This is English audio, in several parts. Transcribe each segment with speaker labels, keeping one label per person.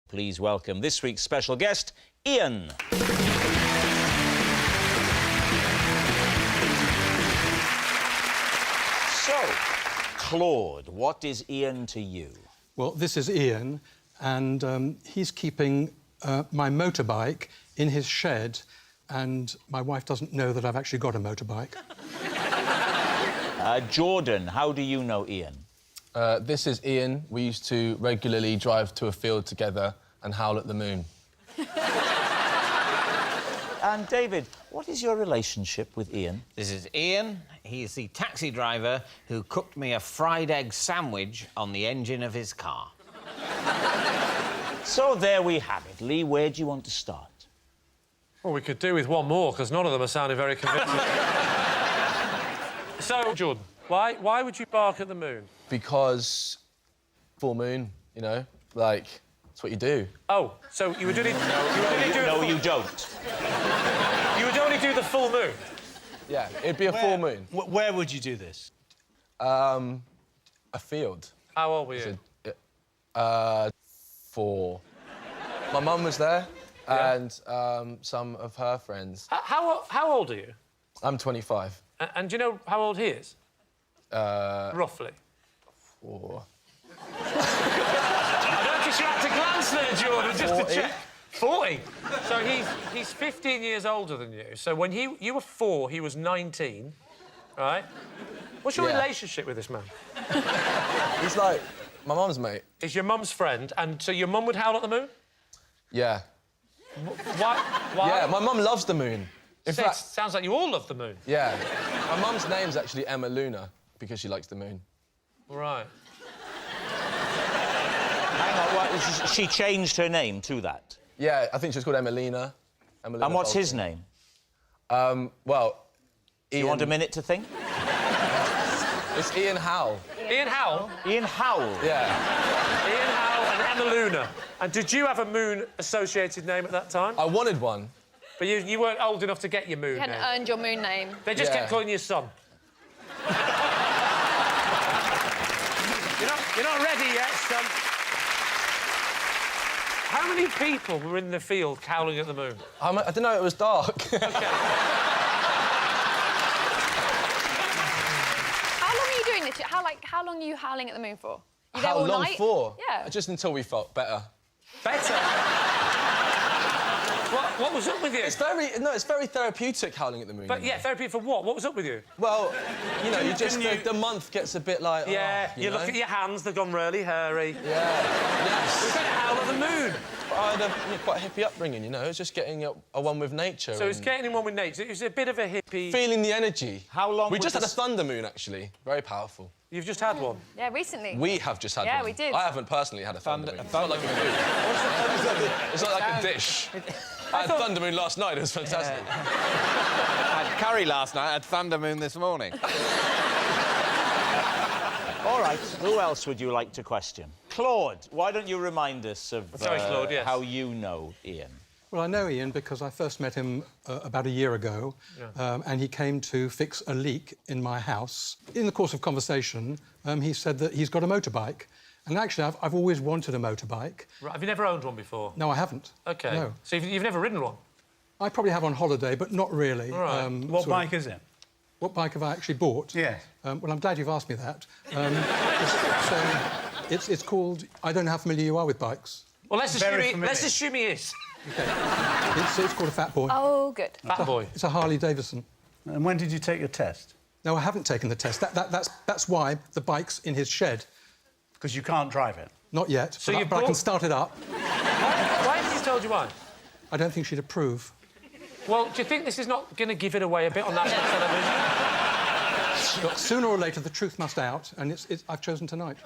Speaker 1: Please welcome this week's special guest, Ian. So, Claude, what is Ian to you?
Speaker 2: Well, this is Ian, and he's keeping my motorbike in his shed, and my wife doesn't know that I've actually got a motorbike.
Speaker 1: Jordan, how do you know Ian?
Speaker 3: This is Ian. We used to regularly drive to a field together and howl at the moon.
Speaker 1: And David, what is your relationship with Ian?
Speaker 4: This is Ian. He's the taxi driver who cooked me a fried egg sandwich on the engine of his car.
Speaker 1: So there we have it. Lee, where do you want to start?
Speaker 5: Well, we could do with one more, because none of them are sounding very convincing. So, Jordan, why would you bark at the moon?
Speaker 3: Because full moon, you know, like, it's what you do.
Speaker 5: Oh, so you would only do...
Speaker 1: No, you don't.
Speaker 5: You would only do the full moon?
Speaker 3: Yeah, it'd be a full moon.
Speaker 6: Where would you do this?
Speaker 3: A field.
Speaker 5: How old were you?
Speaker 3: 4. My mum was there,
Speaker 5: Yeah.
Speaker 3: and some of her friends.
Speaker 5: How old are you?
Speaker 3: I'm 25.
Speaker 5: And do you know how old he is? Roughly.
Speaker 3: 4.
Speaker 5: I noticed you had to glance there, Jordan, just
Speaker 3: 40?
Speaker 5: to check. 40? So he's 15 years older than you. So when you were 4, he was 19, right? What's your relationship with this man?
Speaker 3: He's like my mum's mate.
Speaker 5: He's your mum's friend, and so your mum would howl at the moon?
Speaker 3: Yeah.
Speaker 5: Why?
Speaker 3: Yeah, my mum loves the moon. In fact,
Speaker 5: sounds like you all love the moon.
Speaker 3: yeah. My mum's name's actually Emma Luna because she likes the moon.
Speaker 5: Right.
Speaker 1: Hang on, she changed her name to that?
Speaker 3: Yeah, I think she was called Emelina.
Speaker 1: And what's his name?
Speaker 3: Well, Ian...
Speaker 1: You want a minute to think?
Speaker 3: It's Ian Howl.
Speaker 5: Ian Howl?
Speaker 1: Ian Howl?
Speaker 3: Yeah.
Speaker 5: Ian Howl and Emma Luna. And did you have a moon-associated name at that time?
Speaker 3: I wanted one.
Speaker 5: But you weren't old enough to get your moon
Speaker 7: You hadn't
Speaker 5: name.
Speaker 7: earned your moon name.
Speaker 5: They just kept calling you son. You're not ready yet, son. How many people were in the field howling at the moon?
Speaker 3: I didn't know it was dark.
Speaker 7: How long are you doing this? How long are you howling at the moon for? You there
Speaker 3: How
Speaker 7: all
Speaker 3: long
Speaker 7: night?
Speaker 3: for?
Speaker 7: Yeah.
Speaker 3: Just until we felt better.
Speaker 5: Better? What was up with you?
Speaker 3: It's very therapeutic howling at the moon.
Speaker 5: But, yeah, therapy for what? What was up with you?
Speaker 3: Well, you know, the month gets a bit like...
Speaker 5: Yeah,
Speaker 3: oh,
Speaker 5: you look at your hands, they've gone really hairy.
Speaker 3: Yeah, yes.
Speaker 5: We're going to howl at the moon.
Speaker 3: I had a quite hippie upbringing, you know. It's just getting a one with nature.
Speaker 5: So it's getting in one with nature. It was a bit of a hippie...
Speaker 3: Feeling the energy.
Speaker 1: How long
Speaker 3: We
Speaker 1: was
Speaker 3: just had a
Speaker 1: this-
Speaker 3: thunder moon, actually. Very powerful.
Speaker 5: You've just had one?
Speaker 7: Yeah, recently.
Speaker 3: We have just had one.
Speaker 7: Yeah, we did.
Speaker 3: I haven't personally had a thunder moon. It's not like a food. It's not like a dish. I had thunder moon last night. It was fantastic.
Speaker 4: I had curry last night, I had thunder moon this morning.
Speaker 1: All right, who else would you like to question? Claude, why don't you remind us of
Speaker 5: Claude, yes.
Speaker 1: how you know Ian?
Speaker 2: Well, I know Ian because I first met him about a year ago, and he came to fix a leak in my house. In the course of conversation, he said that he's got a motorbike. And actually, I've always wanted a motorbike.
Speaker 5: Right, have you never owned one before?
Speaker 2: No, I haven't.
Speaker 5: OK.
Speaker 2: No.
Speaker 5: So you've never ridden one?
Speaker 2: I probably have on holiday, but not really.
Speaker 5: Right.
Speaker 6: What bike is it?
Speaker 2: What bike have I actually bought?
Speaker 6: Yes.
Speaker 2: Well, I'm glad you've asked me that. It's called... I don't know how familiar you are with bikes.
Speaker 5: Well, let's assume he is.
Speaker 2: OK. It's called a Fat Boy.
Speaker 7: Oh, good.
Speaker 5: Fat boy.
Speaker 2: It's a Harley Davidson.
Speaker 6: And when did you take your test?
Speaker 2: No, I haven't taken the test. That's why the bike's in his shed.
Speaker 6: Because you can't drive it.
Speaker 2: Not yet,
Speaker 5: So
Speaker 2: but I can start it up.
Speaker 5: Why haven't you told your wife?
Speaker 2: I don't think she'd approve.
Speaker 5: Well, do you think this is not going to give it away a bit on national television?
Speaker 2: Look, sooner or later, the truth must out, and I've chosen tonight.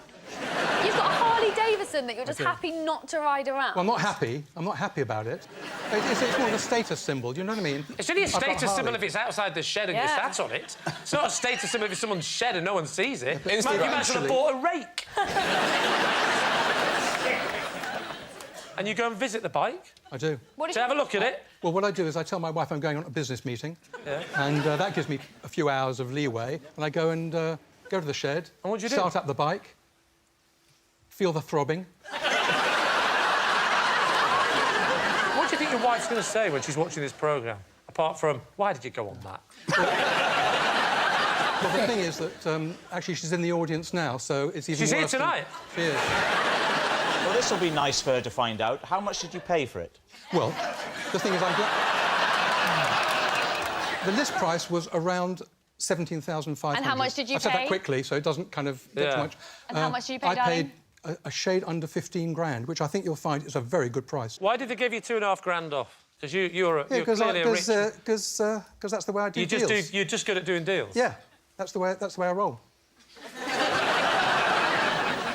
Speaker 7: You've got a Harley Davidson that you're just happy not to ride around.
Speaker 2: Well, I'm not happy. I'm not happy about it. It's more of a status symbol, do you know what I mean?
Speaker 5: It's only a
Speaker 2: I've got
Speaker 5: status symbol
Speaker 2: Harley.
Speaker 5: if it's outside the shed and your stats on it. It's not a status symbol if it's someone's shed and no one sees it. You might as well have bought a rake. And you go and visit the bike?
Speaker 2: I do.
Speaker 5: To have a look at it?
Speaker 2: Well, what I do is I tell my wife I'm going on a business meeting, and that gives me a few hours of leeway, and I go and go to the shed,
Speaker 5: And what do you do?
Speaker 2: start up the bike, feel the throbbing.
Speaker 5: your wife's going to say when she's watching this programme? Apart from, why did you go on that?
Speaker 2: Well, the thing is that, actually, she's in the audience now, so it's even
Speaker 5: She's here
Speaker 2: worse than-
Speaker 5: tonight?
Speaker 2: She is.
Speaker 1: Well, this will be nice for her to find out. How much did you pay for it?
Speaker 2: Well, the thing is, the list price was around 17,500.
Speaker 7: And how much did you
Speaker 2: I said
Speaker 7: pay?
Speaker 2: that quickly, so it doesn't kind of get too much.
Speaker 7: And how much did you pay,
Speaker 2: I
Speaker 7: darling?
Speaker 2: paid a shade under 15 grand, which I think you'll find is a very good price.
Speaker 5: Why did they give you2.5 grand off? Because you're clearly a rich...
Speaker 2: Because that's the way I do deals.
Speaker 5: You're just good at doing deals?
Speaker 2: Yeah, that's the way I roll.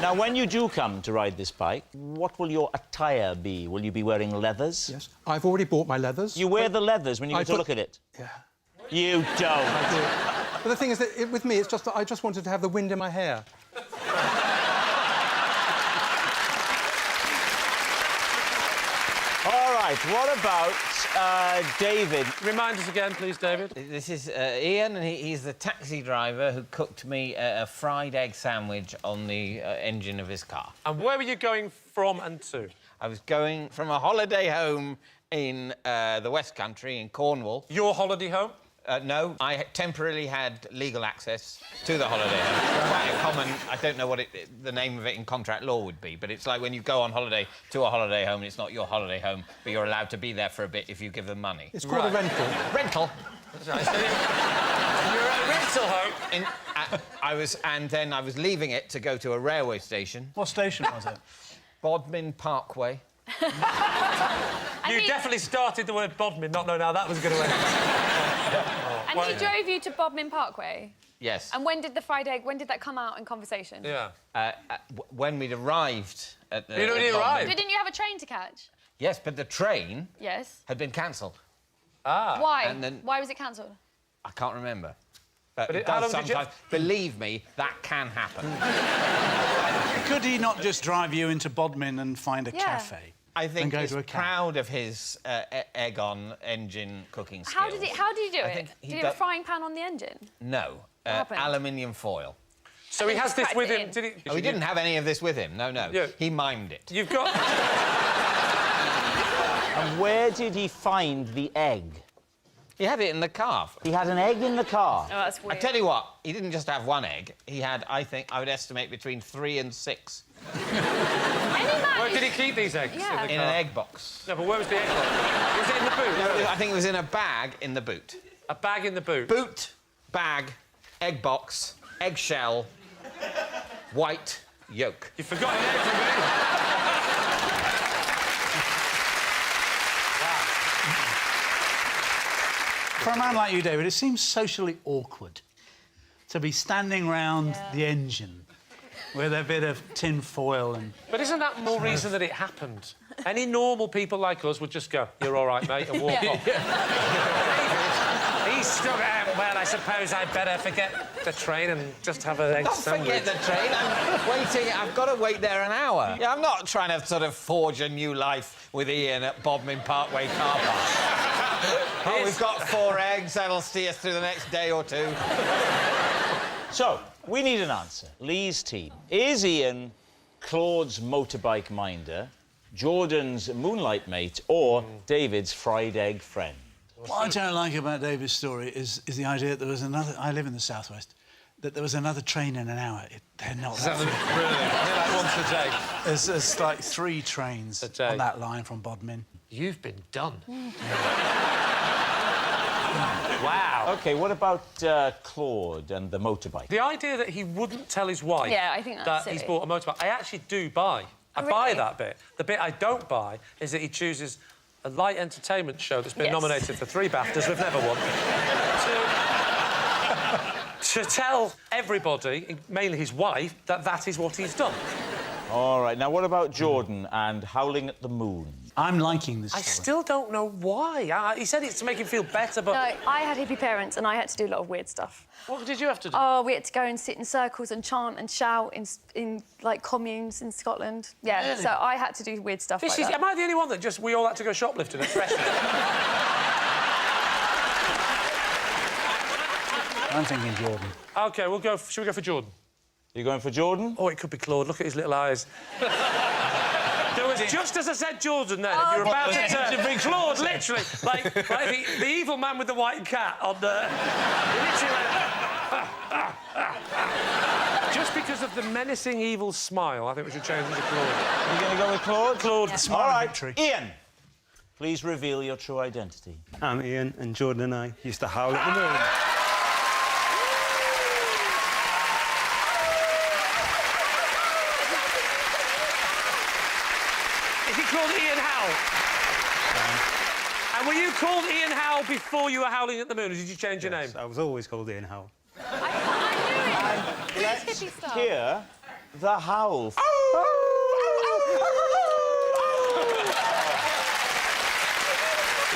Speaker 1: Now, when you do come to ride this bike, what will your attire be? Will you be wearing leathers?
Speaker 2: Yes, I've already bought my leathers.
Speaker 1: You wear the leathers when you go to look at it?
Speaker 2: Yeah.
Speaker 1: You don't.
Speaker 2: I do. But the thing is that with me, it's just that I just wanted to have the wind in my hair.
Speaker 1: All right, what about David?
Speaker 5: Remind us again, please, David.
Speaker 4: This is Ian, and he's the taxi driver who cooked me a fried egg sandwich on the engine of his car.
Speaker 5: And where were you going from and to?
Speaker 4: I was going from a holiday home in the West Country, in Cornwall.
Speaker 5: Your holiday home?
Speaker 4: No, I temporarily had legal access to the holiday home. Quite a common... I don't know what the name of it in contract law would be, but it's like when you go on holiday to a holiday home, and it's not your holiday home, but you're allowed to be there for a bit if you give them money.
Speaker 2: It's called a rental.
Speaker 4: Rental.
Speaker 5: You're at a rental home?
Speaker 4: And then I was leaving it to go to a railway station.
Speaker 6: What station was it?
Speaker 4: Bodmin Parkway.
Speaker 5: You definitely started the word Bodmin, not knowing how that was going to end.
Speaker 7: And he drove you to Bodmin Parkway?
Speaker 4: Yes.
Speaker 7: And when did the fried egg, when did that come out in conversation?
Speaker 5: Yeah.
Speaker 4: When we'd arrived at the...
Speaker 5: You'd already
Speaker 4: at Bodmin.
Speaker 5: arrived?
Speaker 7: Didn't you have a train to catch?
Speaker 4: Yes, but the train
Speaker 7: Yes.
Speaker 4: had been cancelled.
Speaker 5: Ah.
Speaker 7: Why?
Speaker 4: And then-
Speaker 7: Why was it cancelled?
Speaker 4: I can't remember. But it
Speaker 5: how
Speaker 4: does
Speaker 5: long did you-
Speaker 4: sometimes. Believe me, that can happen.
Speaker 6: Could he not just drive you into Bodmin and find a cafe?
Speaker 4: I think
Speaker 6: go
Speaker 4: he's
Speaker 6: to a camp?
Speaker 4: proud of his egg-on engine cooking skills.
Speaker 7: How did he do
Speaker 4: I
Speaker 7: it?
Speaker 4: think
Speaker 7: Did he have a frying pan on the engine?
Speaker 4: No.
Speaker 7: happened?
Speaker 4: Aluminium foil.
Speaker 5: So he has this
Speaker 7: cracked
Speaker 5: with
Speaker 7: it
Speaker 5: him,
Speaker 7: in.
Speaker 5: did he?
Speaker 4: Oh, he didn't have any of this with him. No, no.
Speaker 5: Yeah.
Speaker 4: He mimed it.
Speaker 5: You've got...
Speaker 1: And where did he find the egg?
Speaker 4: He had it in the car.
Speaker 1: He had an egg in the car.
Speaker 7: Oh, that's weird.
Speaker 4: I tell you what, he didn't just have one egg. He had, I think, I would estimate between 3 and 6
Speaker 7: Any man
Speaker 5: Where did he keep these eggs?
Speaker 7: Yeah.
Speaker 5: In the
Speaker 4: in
Speaker 5: car?
Speaker 4: an egg box.
Speaker 5: No, but where was the egg box? Was it in the boot?
Speaker 4: I think it was in a bag in the boot.
Speaker 5: A bag in the boot?
Speaker 4: Boot, bag, egg box, eggshell, white yolk.
Speaker 5: You've forgotten everything.
Speaker 6: For a man like you, David, it seems socially awkward to be standing round the engine with a bit of tin foil and...
Speaker 5: But isn't that more reason that it happened? Any normal people like us would just go, you're all right, mate, and walk off. He stuck out, well, I suppose I'd better forget the train and just have an egg
Speaker 4: Don't
Speaker 5: sandwich.
Speaker 4: forget the train. I'm waiting. I've got to wait there an hour. Yeah, I'm not trying to sort of forge a new life with Ian at Bodmin Parkway car park. Oh, we've got 4 eggs. That'll see us through the next day or 2.
Speaker 1: So, we need an answer. Lee's team. Is Ian Claude's motorbike minder, Jordan's moonlight mate, or David's fried egg friend?
Speaker 6: What I don't like about David's story is the idea that there was another... I live in the southwest. That there was another train in an hour. They're not that...
Speaker 5: Brilliant. Like once a day.
Speaker 6: There's like 3 trains
Speaker 5: A day.
Speaker 6: on that line from Bodmin.
Speaker 5: You've been done. Wow.
Speaker 1: OK, what about Claude and the motorbike?
Speaker 5: The idea that he wouldn't tell his wife
Speaker 7: Yeah, I think that's
Speaker 5: that he's
Speaker 7: silly.
Speaker 5: bought a motorbike, I actually do buy. I
Speaker 7: Oh,
Speaker 5: buy
Speaker 7: really?
Speaker 5: that bit. The bit I don't buy is that he chooses a light entertainment show that's been
Speaker 7: Yes.
Speaker 5: nominated for 3 BAFTAs we've never won, to tell everybody, mainly his wife, that that is what he's done.
Speaker 1: All right, now what about Jordan and Howling at the Moon?
Speaker 6: I'm liking this
Speaker 5: I
Speaker 6: story.
Speaker 5: still don't know why. He said it's to make him feel better, but...
Speaker 7: No, I had hippie parents and I had to do a lot of weird stuff.
Speaker 5: What did you have to do?
Speaker 7: Oh, we had to go and sit in circles and chant and shout in like communes in Scotland. Yeah,
Speaker 5: Really?
Speaker 7: so I had to do weird stuff like that.
Speaker 5: Am I the only one that just... We all had to go shoplifting at Freshly?
Speaker 6: I'm thinking Jordan.
Speaker 5: OK, should we go for Jordan?
Speaker 1: You going for Jordan?
Speaker 5: Oh, it could be Claude. Look at his little eyes. There just as I said Jordan then, you're about to turn Claude, literally, like the evil man with the white cat on the... literally like... Just because of the menacing evil smile, I think we should change it to Claude.
Speaker 1: You're going to go with Claude?
Speaker 5: Claude,
Speaker 6: the smile
Speaker 1: All
Speaker 6: of
Speaker 1: right,
Speaker 6: victory.
Speaker 1: Ian, please reveal your true identity.
Speaker 8: I'm Ian, and Jordan and I used to howl at the moon.
Speaker 5: Is he called Ian Howl? And were you called Ian Howl before you were howling at the moon, or did you change your name?
Speaker 8: I was always called Ian Howl.
Speaker 7: I knew it.
Speaker 1: Let's
Speaker 7: Hippie stuff.
Speaker 1: hear the howl.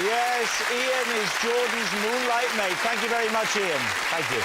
Speaker 1: Yes, Ian is Jordan's moonlight mate. Thank you very much, Ian. Thank you.